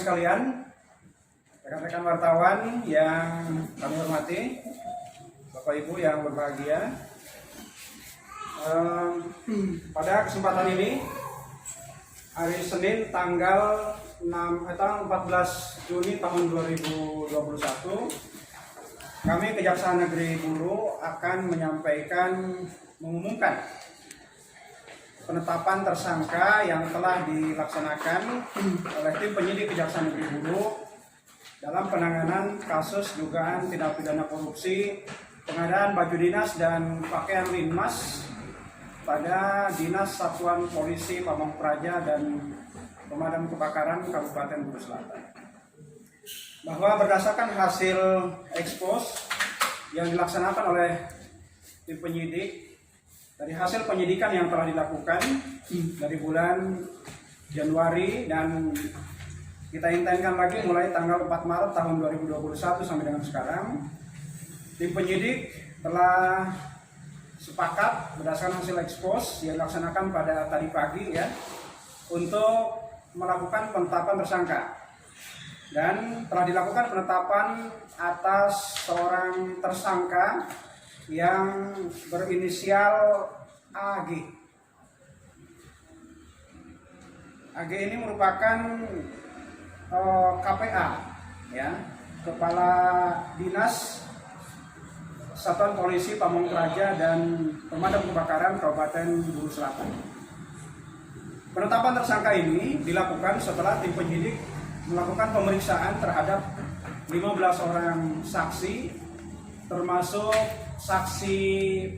sekalian, rekan-rekan wartawan yang kami hormati, Bapak Ibu yang berbahagia. Pada kesempatan ini, hari Senin tanggal 14 Juni tahun 2021, kami Kejaksaan Negeri Bulu akan mengumumkan penetapan tersangka yang telah dilaksanakan oleh tim penyidik Kejaksaan Negeri Bulu dalam penanganan kasus dugaan tindak pidana korupsi pengadaan baju dinas dan pakaian linmas pada Dinas Satuan Polisi Pamong Praja dan Pemadam Kebakaran Kabupaten Bulu Selatan. Bahwa berdasarkan hasil ekspos yang dilaksanakan oleh tim penyidik dari hasil penyidikan yang telah dilakukan dari bulan Januari dan kita intenskan lagi mulai tanggal 4 Maret tahun 2021 sampai dengan sekarang, tim penyidik telah sepakat berdasarkan hasil ekspos yang dilaksanakan pada tadi pagi ya untuk melakukan penetapan tersangka, dan telah dilakukan penetapan atas seorang tersangka yang berinisial AG. AG ini merupakan KPA, ya, Kepala Dinas Satuan Polisi Pamong Praja dan Pemadam Kebakaran Kabupaten Bulu Selatan. Penetapan tersangka ini dilakukan setelah tim penyidik melakukan pemeriksaan terhadap 15 orang saksi, termasuk saksi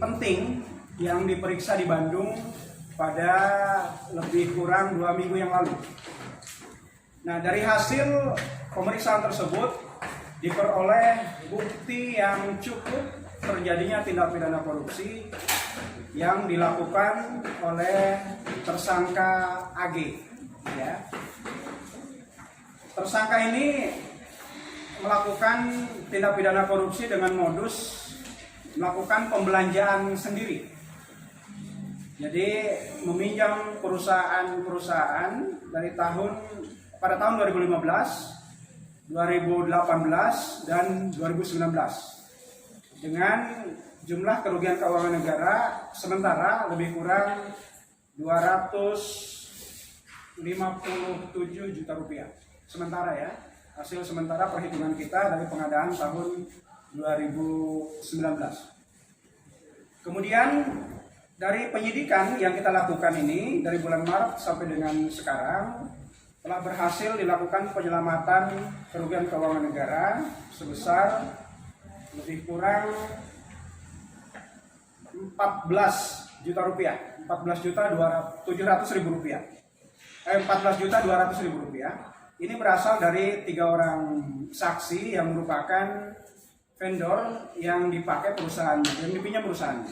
penting yang diperiksa di Bandung pada lebih kurang 2 minggu yang lalu. Nah, dari hasil pemeriksaan tersebut diperoleh bukti yang cukup terjadinya tindak pidana korupsi yang dilakukan oleh tersangka AG. Ya. Tersangka ini melakukan tindak pidana korupsi dengan modus melakukan pembelanjaan sendiri. Jadi meminjam perusahaan-perusahaan pada tahun 2015, 2018, dan 2019 dengan jumlah kerugian keuangan negara sementara lebih kurang 257 juta rupiah. Sementara ya, hasil sementara perhitungan kita dari pengadaan tahun 2019. Kemudian dari penyidikan yang kita lakukan ini dari bulan Maret sampai dengan sekarang telah berhasil dilakukan penyelamatan kerugian keuangan negara sebesar lebih kurang 14 juta rupiah, 14.200.000 rupiah. 14.200.000 rupiah. Ini berasal dari 3 orang saksi yang merupakan vendor yang dipakai perusahaan, yang dipinjam perusahaan.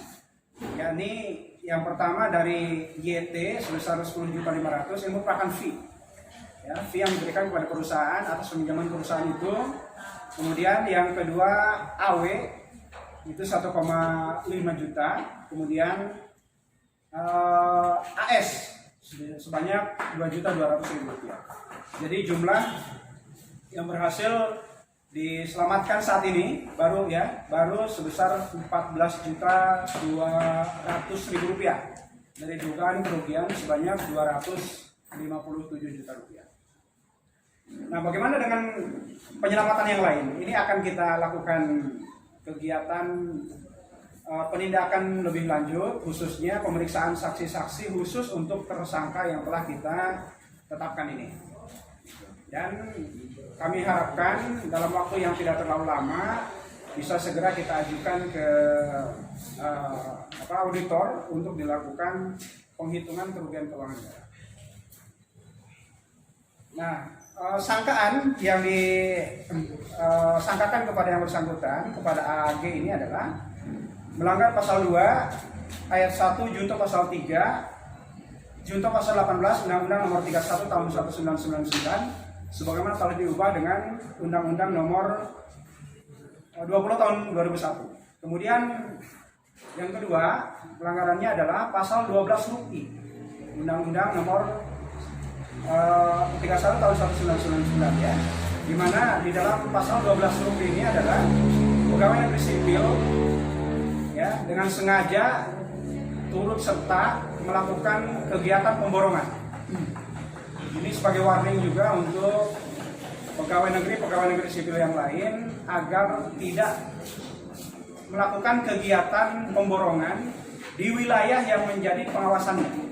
Yakni yang pertama dari YT sebesar 10.500.000 yang merupakan fee. Ya, fee yang diberikan kepada perusahaan atas peminjaman perusahaan itu. Kemudian yang kedua AW itu 1,5 juta. Kemudian AS sebanyak 2.200.000 rupiah. Jadi jumlah yang berhasil diselamatkan saat ini baru sebesar 14.200.000 rupiah dari dugaan kerugian sebanyak 257 juta rupiah. Nah, bagaimana dengan penyelamatan yang lain? Ini akan kita lakukan kegiatan penindakan lebih lanjut, khususnya pemeriksaan saksi-saksi khusus untuk tersangka yang telah kita tetapkan ini. Dan kami harapkan dalam waktu yang tidak terlalu lama bisa segera kita ajukan ke auditor untuk dilakukan penghitungan kerugian keuangan negara. Nah, sangkaan yang disangkakan kepada yang bersangkutan, kepada AG ini adalah melanggar pasal 2 ayat 1 junto pasal 3 junto pasal 18 Undang-Undang Nomor 31 Tahun 1999 sebagaimana telah diubah dengan Undang-Undang Nomor 20 Tahun 2001. Kemudian yang kedua pelanggarannya adalah pasal 12 RUI Undang-Undang Nomor 31 tahun 1999 ya, di mana di dalam pasal 12 huruf ini adalah pegawai negeri sipil ya dengan sengaja turut serta melakukan kegiatan pemborongan. Ini sebagai warning juga untuk pegawai negeri sipil yang lain agar tidak melakukan kegiatan pemborongan di wilayah yang menjadi pengawasannya.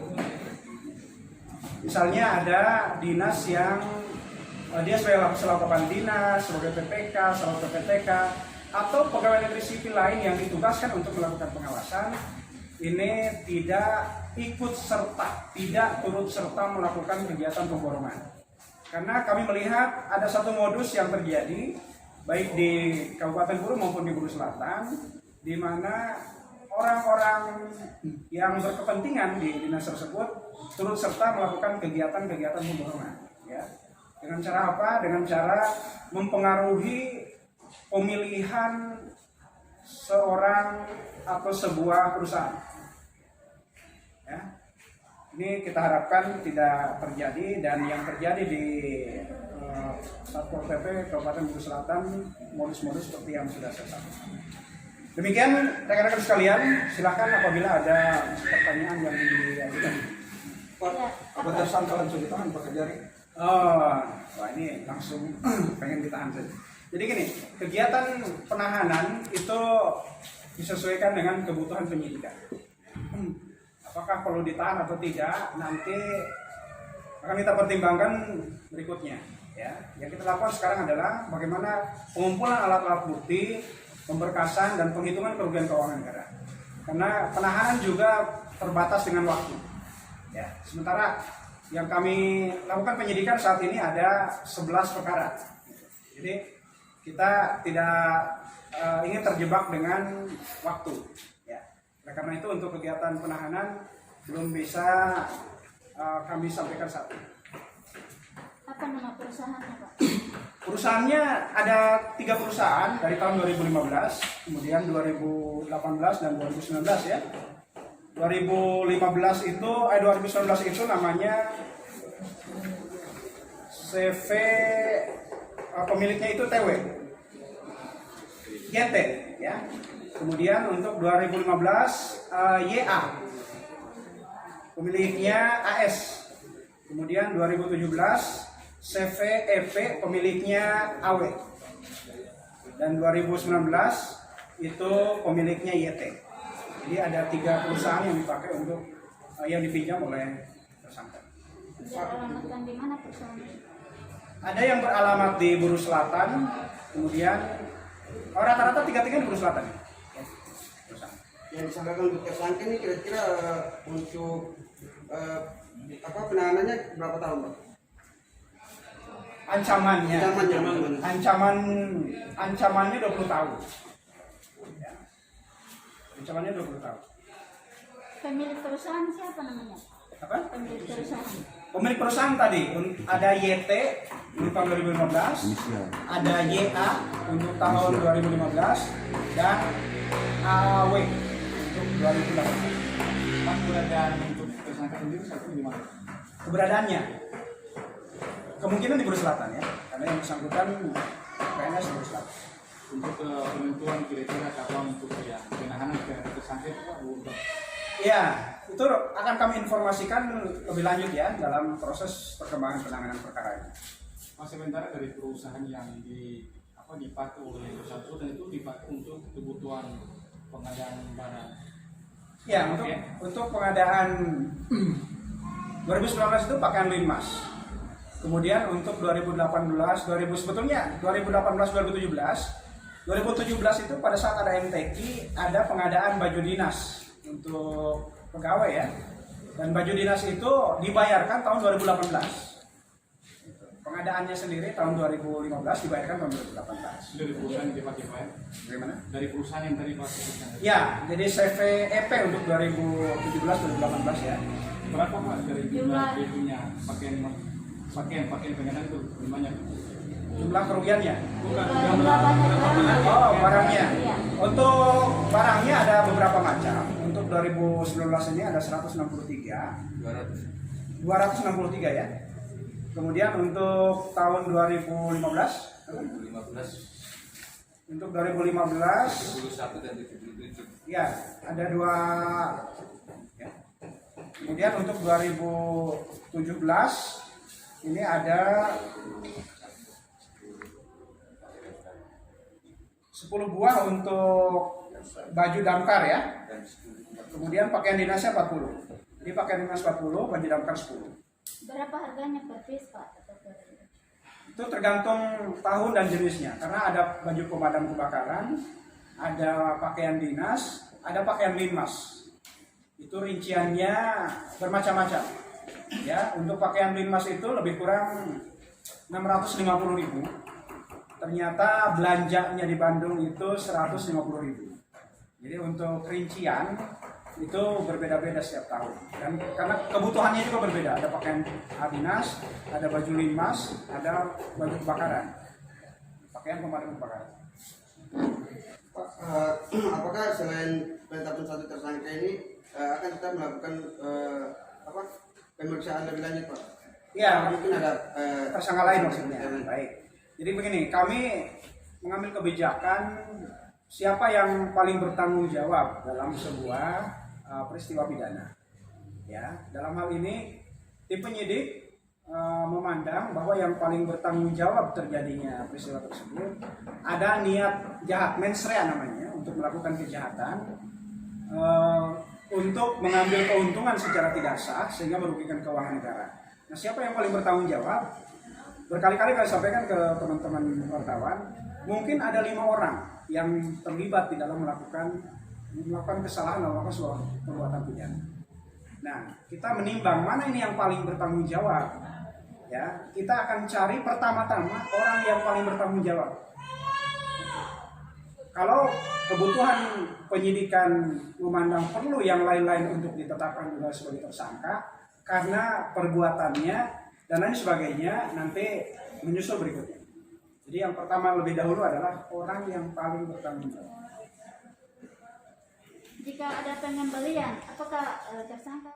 Misalnya ada dinas yang dia selaku kepala dinas, sebagai PPK, selaku PPTK, atau pegawai negeri sipil lain yang ditugaskan untuk melakukan pengawasan, ini tidak ikut serta, tidak turut serta melakukan kegiatan pemborongan. Karena kami melihat ada satu modus yang terjadi baik di Kabupaten Buru maupun di Buru Selatan, di mana orang-orang yang berkepentingan di dinas tersebut turut serta melakukan kegiatan-kegiatan pemborongan. Ya. Dengan cara apa? Dengan cara mempengaruhi pemilihan seorang atau sebuah perusahaan. Ya. Ini kita harapkan tidak terjadi, dan yang terjadi di Satpol PP Kabupaten Buru Selatan modus-modus seperti yang sudah saya sampaikan. Demikian rekan-rekan sekalian, silakan apabila ada pertanyaan yang diajukan. Pak, apa tersangka langsung ditahan Pak Kejari? Wah ini langsung pengen ditahan saja. Jadi gini, kegiatan penahanan itu disesuaikan dengan kebutuhan penyidikan. Apakah perlu ditahan atau tidak, nanti akan kita pertimbangkan berikutnya. Ya, yang kita lakukan sekarang adalah bagaimana pengumpulan alat-alat bukti, pemberkasan dan penghitungan kerugian keuangan negara. Karena penahanan juga terbatas dengan waktu. Ya, sementara yang kami lakukan penyidikan saat ini ada 11 perkara. Jadi kita tidak ingin terjebak dengan waktu. Ya. Nah, karena itu untuk kegiatan penahanan belum bisa kami sampaikan saat ini. Apa nama perusahaannya, Pak? Perusahaannya ada 3 perusahaan dari tahun 2015, kemudian 2018 dan 2019 ya. 2019 itu namanya CV, pemiliknya itu TW, YT ya. Kemudian untuk 2015 YA, pemiliknya AS. Kemudian 2017 CVEP, pemiliknya AW. Dan 2019 itu pemiliknya YT. Jadi ada 3 perusahaan yang dipakai untuk yang dipinjam oleh tersangka. Beralamatkan di mana perusahaannya? Ada yang beralamat di Buru Selatan, kemudian rata-rata 3 di Buru Selatan. Yang disangkakan untuk tersangka ini kira-kira untuk penahanannya berapa tahun, Pak? Ancamannya 20 tahun. Ya. Ancamannya 20 tahun. Pemilik perusahaan siapa namanya? Apa? Pemilik perusahaan. Pemilik perusahaan tadi ada YT untuk tahun 2015, ada YA untuk tahun 2015, dan AW untuk 2018. Keberadaan untuk tersangka sendiri saat ini di mana? Keberadaannya kemungkinan di Buru Selatan ya, karena yang bersangkutan PNS di Buru Selatan. Untuk penentuan kira-kira kapan untuk ya penahanan terhadap tersangka itu Pak? Ya, itu akan kami informasikan lebih lanjut ya dalam proses perkembangan penanganan perkara ini. Mas, sementara dari perusahaan yang dipakai oleh bersangkutan itu dipakai untuk kebutuhan pengadaan barang. Ya, untuk pengadaan 2019 itu pakaian Linmas. Kemudian untuk 2017 itu pada saat ada MTQ ada pengadaan baju dinas untuk pegawai ya. Dan baju dinas itu dibayarkan tahun 2018. Pengadaannya sendiri tahun 2015 dibayarkan tahun 2018. Dari perusahaan yang dipakai Pak? Bagaimana? Dari perusahaan yang tadi Pak sebutkan. Ya, jadi CVEP untuk 2017-2018 ya. Berapa Pak dari jumlah itunya pakaian pengadaan itu banyak? Jumlah kerugiannya? Bukan. Jumlah banyak Oh, barangnya. Iya. Untuk barangnya ada beberapa macam. Untuk 2019 ini ada 263 ya. Kemudian untuk tahun 2015, 2015, untuk 2015 21 dan 77. ya ada dua. Ya. Kemudian untuk 2017 ini ada 10 buah untuk baju damkar ya. Dan 10. Kemudian pakaian dinasnya 40. Jadi pakaian dinas 40, baju damkar 10. Berapa harganya per piece Pak? Atau per... Itu tergantung tahun dan jenisnya. Karena ada baju pemadam kebakaran, ada pakaian dinas, ada pakaian linmas. Itu rinciannya bermacam-macam. Ya, untuk pakaian linmas itu lebih kurang 650.000. Ternyata belanjanya di Bandung itu 150.000. Jadi untuk rincian itu berbeda-beda setiap tahun. Dan karena kebutuhannya juga berbeda. Ada pakaian dinas, ada baju linmas, ada baju kebakaran. Pakaian pemadam kebakaran. Pak, apakah selain penetapan satu tersangka ini akan tetap melakukan pemeriksaan lebih lanjut, Pak? Iya, Mungkin ada tersangka lain maksudnya. Baik. Jadi begini, kami mengambil kebijakan siapa yang paling bertanggung jawab dalam sebuah peristiwa pidana. Ya, dalam hal ini tim penyidik memandang bahwa yang paling bertanggung jawab terjadinya peristiwa tersebut ada niat jahat, mens rea namanya, untuk melakukan kejahatan untuk mengambil keuntungan secara tidak sah sehingga merugikan keuangan negara. Nah, siapa yang paling bertanggung jawab? Berkali-kali kami sampaikan ke teman-teman wartawan, mungkin ada 5 orang yang terlibat di dalam melakukan kesalahan, melakukan suatu perbuatan pidana. Nah, kita menimbang mana ini yang paling bertanggung jawab. Ya, kita akan cari pertama-tama orang yang paling bertanggung jawab. Kalau kebutuhan penyidikan memandang perlu yang lain-lain untuk ditetapkan juga sebagai tersangka karena perbuatannya dan lain sebagainya, nanti menyusul berikutnya. Jadi yang pertama lebih dahulu adalah orang yang paling bertanggung jawab. Jika ada pengembalian, apakah tersangka